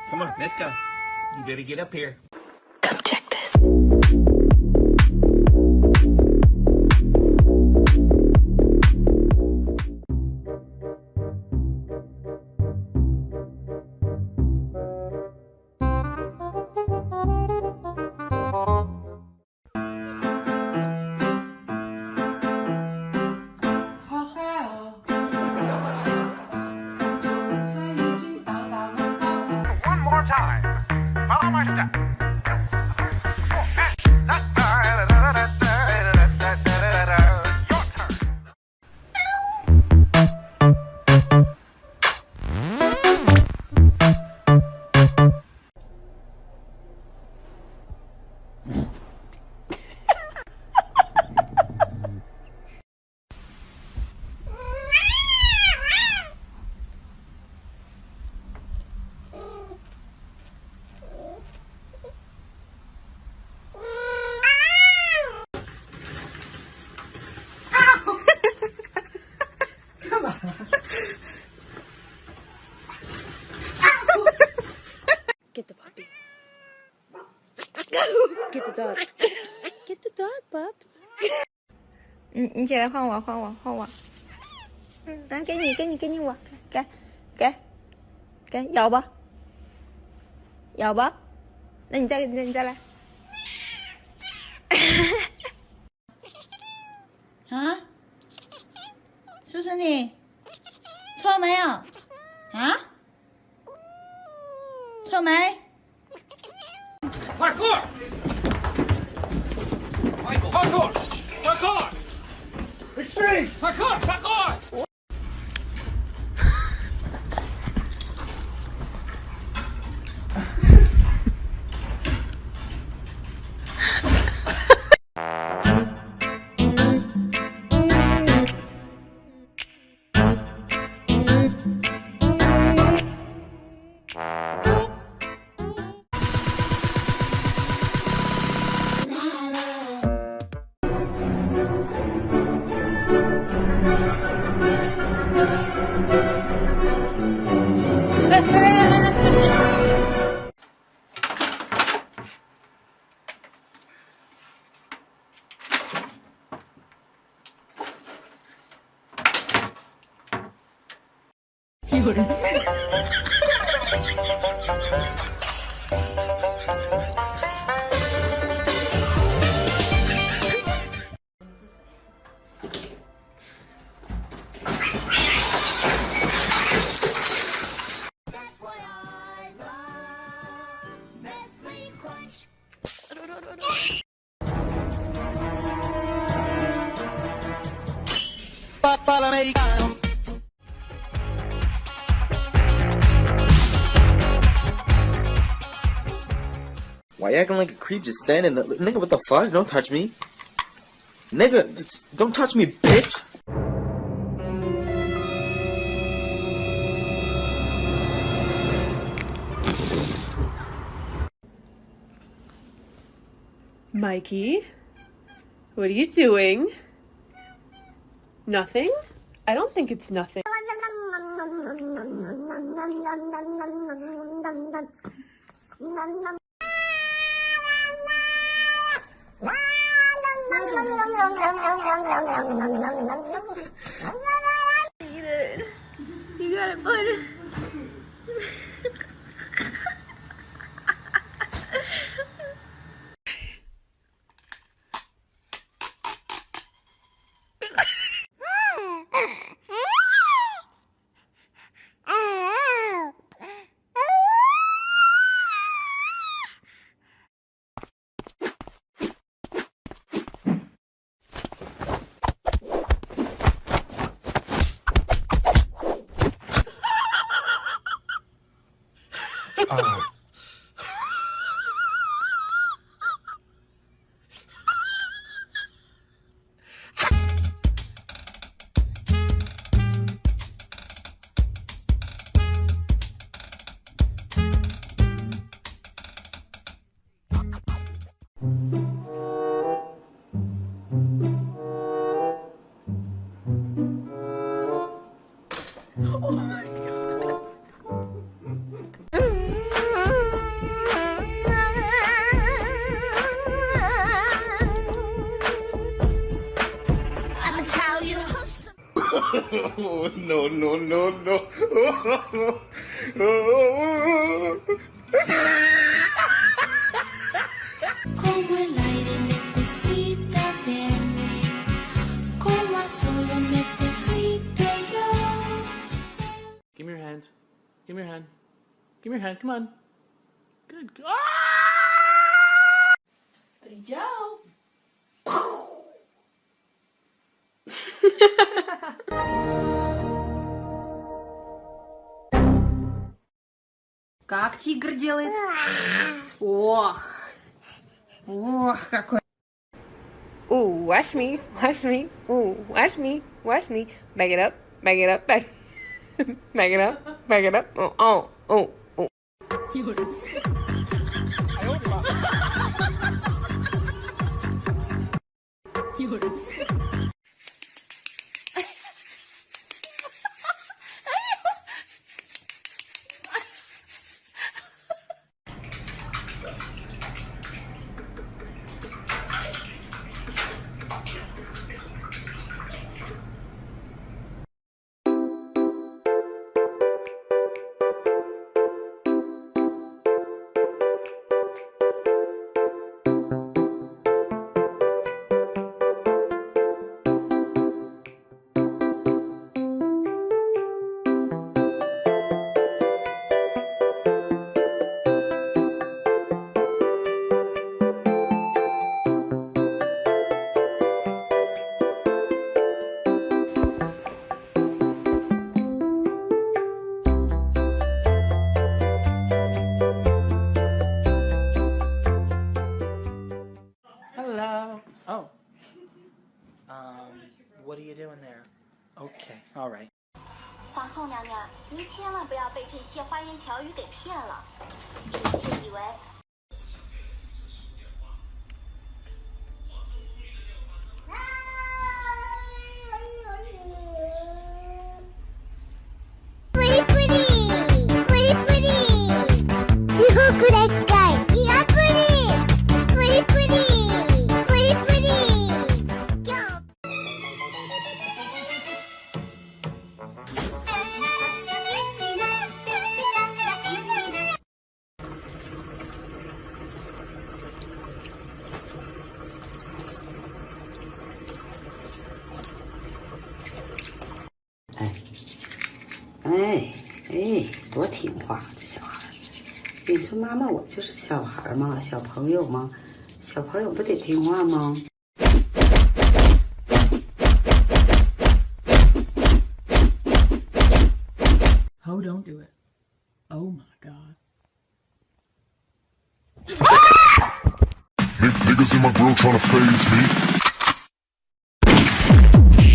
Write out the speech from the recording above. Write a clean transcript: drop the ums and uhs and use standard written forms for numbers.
Come on, let's go. You better get up here. Come check this. One more time. Follow my step. Your turn. Get the puppy. Get the dog. Get the dog, Bubs. 你起来换我，换我。来，给你我，给，咬吧，那你再来。啊？叔叔你错没有？啊？错没？快过！Extreme！快过！Why you acting like a creep just standing there? Nigga, what the fuck? Don't touch me. Nigga, don't touch me, bitch. Mikey, what are you doing? Nothing? I don't think it's nothing. Eat it. You got it, bud. no, no, no, no. Como el aire necesita verme, como a solo necesito yo. Give me your hand. Give me your hand. Give me your hand. Come on. Good. Ah! Brilhão. Как тигр делает? Ох. Ох, какой. Ooh, watch me, watch me. Ooh, watch me, watch me. Back it up, back it up, back. Back it up, back it up. Oh, oh, oh, oh. Hello. Oh. What are you doing there? Okay. All right. 皇后娘娘，您千万不要被这些花言巧语给骗了，臣妾以为。多听话的小孩！你说妈妈，我就是小孩吗？小朋友吗？小朋友不得听话吗？ Oh, don't do it. Oh my God. Niggas in my grill tryna phase me.